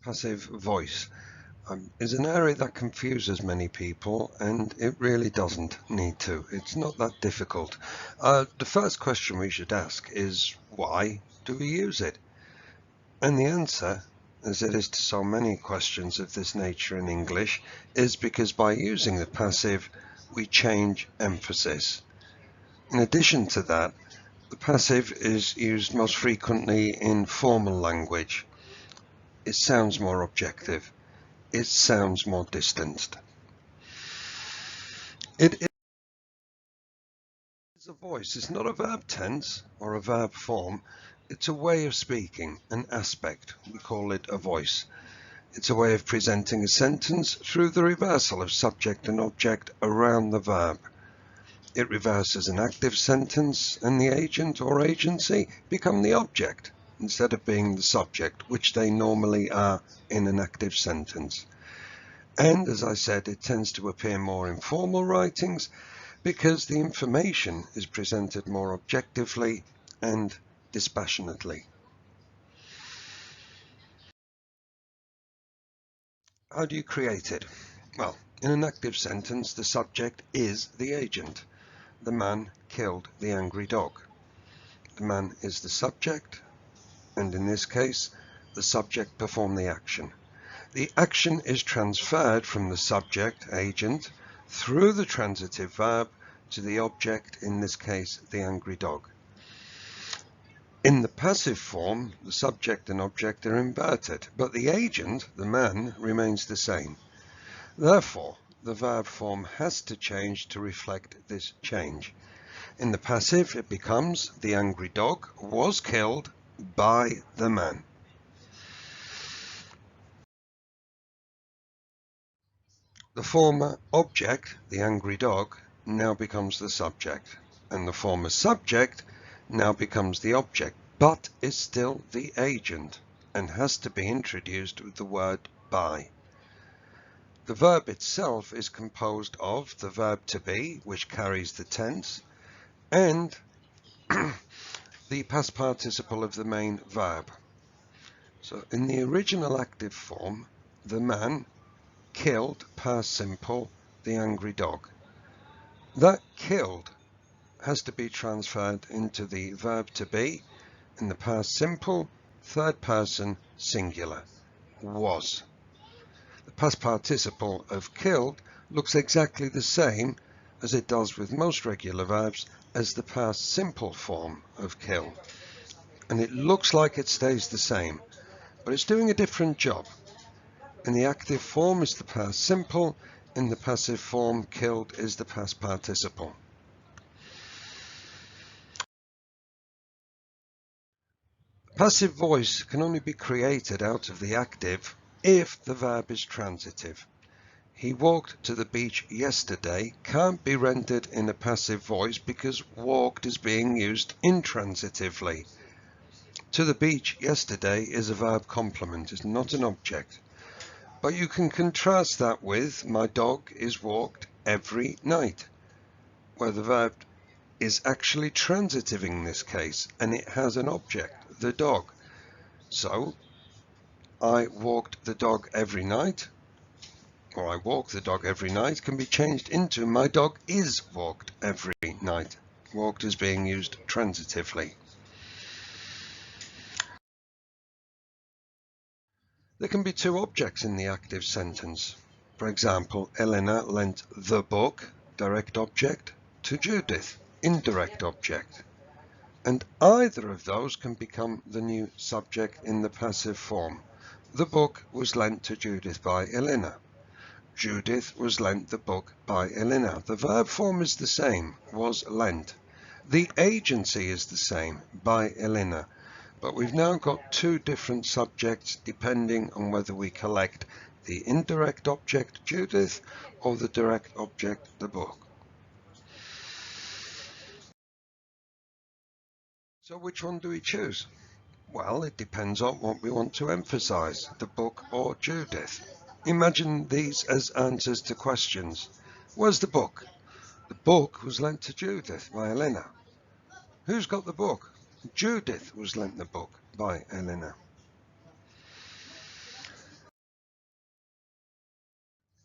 Passive voice is an area that confuses many people, and it really doesn't need to. It's not that difficult. The first question we should ask is, why do we use it? And the answer, as it is to so many questions of this nature in English, is because by using the passive, we change emphasis. In addition to that, the passive is used most frequently in formal language. It sounds more objective. It sounds more distanced. It is a voice. It's not a verb tense or a verb form. It's a way of speaking, an aspect. We call it a voice. It's a way of presenting a sentence through the reversal of subject and object around the verb. It reverses an active sentence, and the agent or agency become the object instead of being the subject, which they normally are in an active sentence. And as I said, it tends to appear more in formal writings because the information is presented more objectively and dispassionately. How do you create it? Well, in an active sentence, the subject is the agent. The man killed the angry dog. The man is the subject, and in this case, the subject performed the action. The action is transferred from the subject, agent, through the transitive verb to the object, in this case, the angry dog. In the passive form, the subject and object are inverted, but the agent, the man, remains the same. Therefore, the verb form has to change to reflect this change. In the passive, it becomes the angry dog was killed by the man. The former object, the angry dog, now becomes the subject, and the former subject now becomes the object, but is still the agent and has to be introduced with the word by. The verb itself is composed of the verb to be, which carries the tense, and the past participle of the main verb. So in the original active form, the man killed, past simple, the angry dog. That killed has to be transferred into the verb to be in the past simple, third person, singular, was. The past participle of killed looks exactly the same as it does with most regular verbs as the past simple form of kill. And it looks like it stays the same, but it's doing a different job. In the active form is the past simple, in the passive form killed is the past participle. Passive voice can only be created out of the active if the verb is transitive. He walked to the beach yesterday can't be rendered in a passive voice because walked is being used intransitively. To the beach yesterday is a verb complement, it's not an object. But you can contrast that with my dog is walked every night, where the verb is actually transitive in this case, and it has an object, the dog. So, I walked the dog every night, or I walk the dog every night, can be changed into my dog is walked every night. Walked is being used transitively. There can be two objects in the active sentence. For example, Elena lent the book, direct object, to Judith, indirect object. And either of those can become the new subject in the passive form. The book was lent to Judith by Elena. Judith was lent the book by Elena. The verb form is the same, was lent. The agency is the same, by Elena. But we've now got two different subjects depending on whether we collect the indirect object, Judith, or the direct object, the book. So which one do we choose? Well, it depends on what we want to emphasize, the book or Judith. Imagine these as answers to questions. Where's the book? The book was lent to Judith by Elena. Who's got the book? Judith was lent the book by Elena.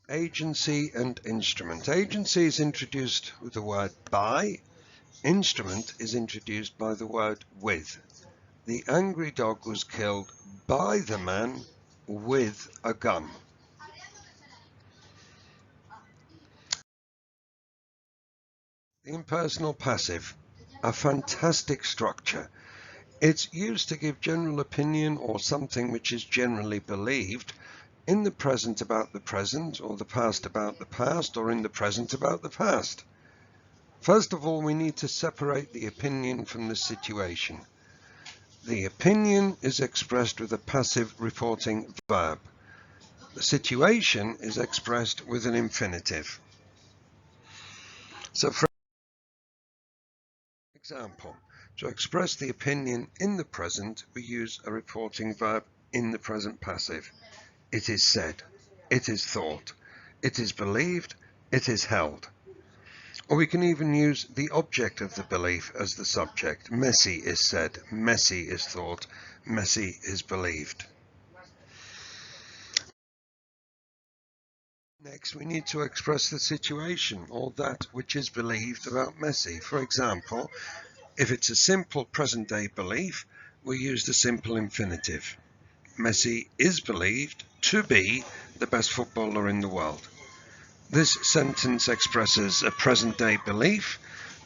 Agency and instrument. Agency is introduced with the word by. Instrument is introduced by the word with. The angry dog was killed by the man with a gun. The impersonal passive, a fantastic structure. It's used to give general opinion or something which is generally believed in the present about the present, or the past about the past, or in the present about the past. First of all, we need to separate the opinion from the situation. The opinion is expressed with a passive reporting verb. The situation is expressed with an infinitive. So for example, to express the opinion in the present, we use a reporting verb in the present passive. It is said, it is thought, it is believed, it is held. Or we can even use the object of the belief as the subject. Messi is said, Messi is thought, Messi is believed. Next, we need to express the situation, or that which is believed about Messi. For example, if it's a simple present-day belief, we use the simple infinitive. Messi is believed to be the best footballer in the world. This sentence expresses a present-day belief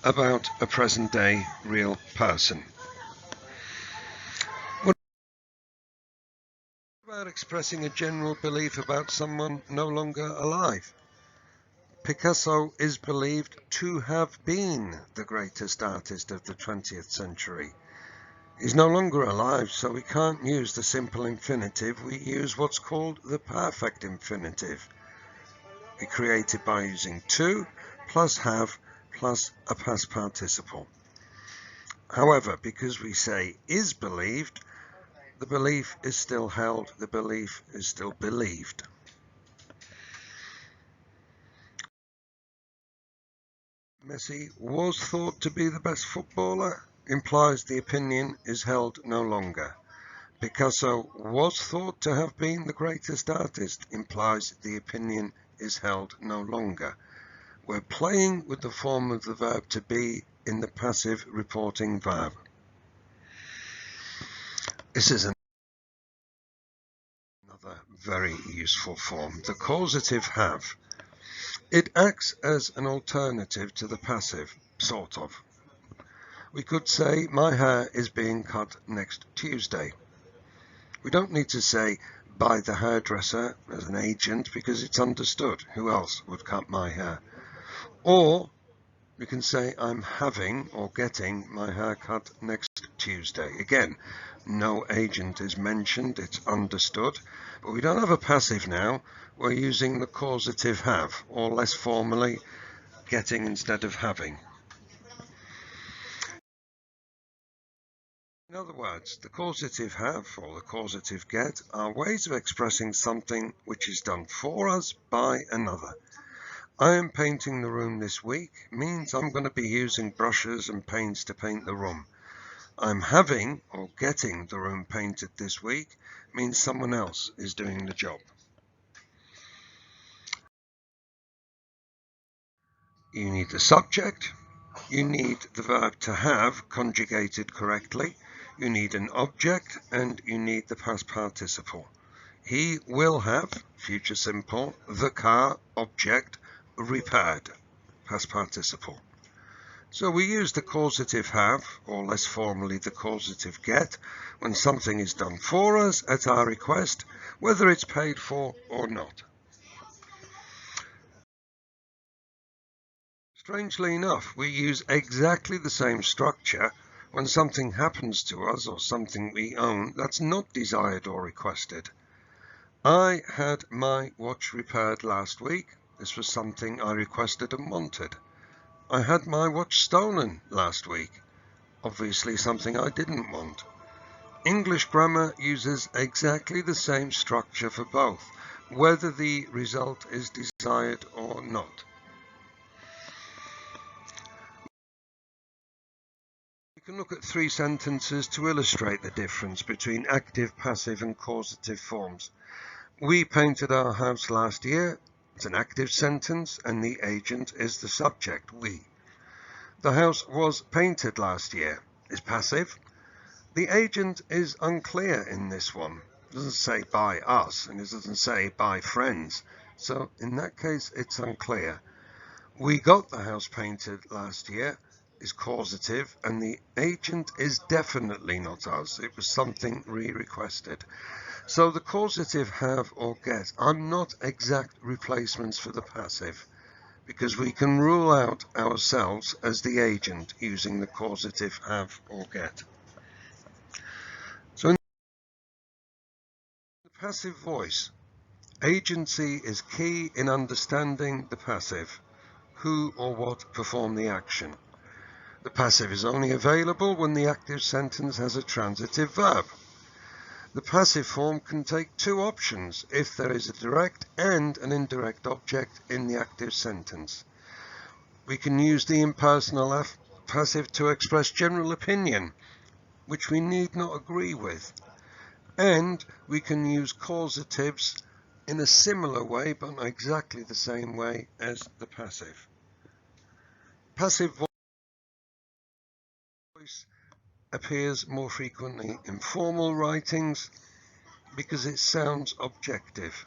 about a present-day real person. What about expressing a general belief about someone no longer alive? Picasso is believed to have been the greatest artist of the 20th century. He's no longer alive, so we can't use the simple infinitive. We use what's called the perfect infinitive. We create it by using to plus have plus a past participle. However, because we say is believed, the belief is still held, the belief is still believed. Messi was thought to be the best footballer implies the opinion is held no longer. Picasso was thought to have been the greatest artist implies the opinion is held no longer. We're playing with the form of the verb to be in the passive reporting verb. This is another very useful form, the causative have. It acts as an alternative to the passive, sort of. We could say, my hair is being cut next Tuesday. We don't need to say, by the hairdresser as an agent, because it's understood. Who else would cut my hair? Or we can say, I'm having or getting my hair cut next Tuesday. Again, no agent is mentioned, it's understood. But we don't have a passive now. We're using the causative have, or less formally, getting instead of having. In other words, the causative have or the causative get are ways of expressing something which is done for us by another. I am painting the room this week means I'm going to be using brushes and paints to paint the room. I'm having or getting the room painted this week means someone else is doing the job. You need the subject, you need the verb to have conjugated correctly, you need an object, and you need the past participle. He will have, future simple, the car, object, repaired, past participle. So we use the causative have, or less formally the causative get, when something is done for us at our request, whether it's paid for or not. Strangely enough, we use exactly the same structure when something happens to us or something we own that's not desired or requested. I had my watch repaired last week. This was something I requested and wanted. I had my watch stolen last week. Obviously something I didn't want. English grammar uses exactly the same structure for both, whether the result is desired or not. We can look at 3 sentences to illustrate the difference between active, passive and causative forms. We painted our house last year. It's an active sentence and the agent is the subject, we. The house was painted last year is passive. The agent is unclear in this one. It doesn't say by us and it doesn't say by friends. So in that case, it's unclear. We got the house painted last year is causative and the agent is definitely not us. It was something requested. So the causative have or get are not exact replacements for the passive because we can rule out ourselves as the agent using the causative have or get. So in the passive voice, agency is key in understanding the passive, who or what perform the action. The passive is only available when the active sentence has a transitive verb. The passive form can take two options if there is a direct and an indirect object in the active sentence. We can use the impersonal passive to express general opinion, which we need not agree with. And we can use causatives in a similar way, but not exactly the same way as the passive. Passive voice appears more frequently in formal writings because it sounds objective.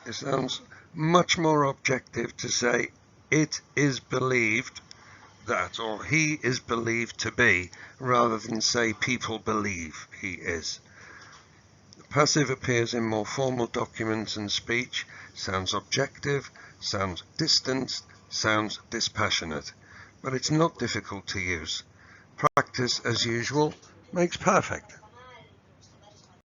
It sounds much more objective to say it is believed that or he is believed to be rather than say people believe he is. The passive appears in more formal documents and speech, sounds objective, sounds distanced, sounds dispassionate, but it's not difficult to use. Practice, as usual, makes perfect.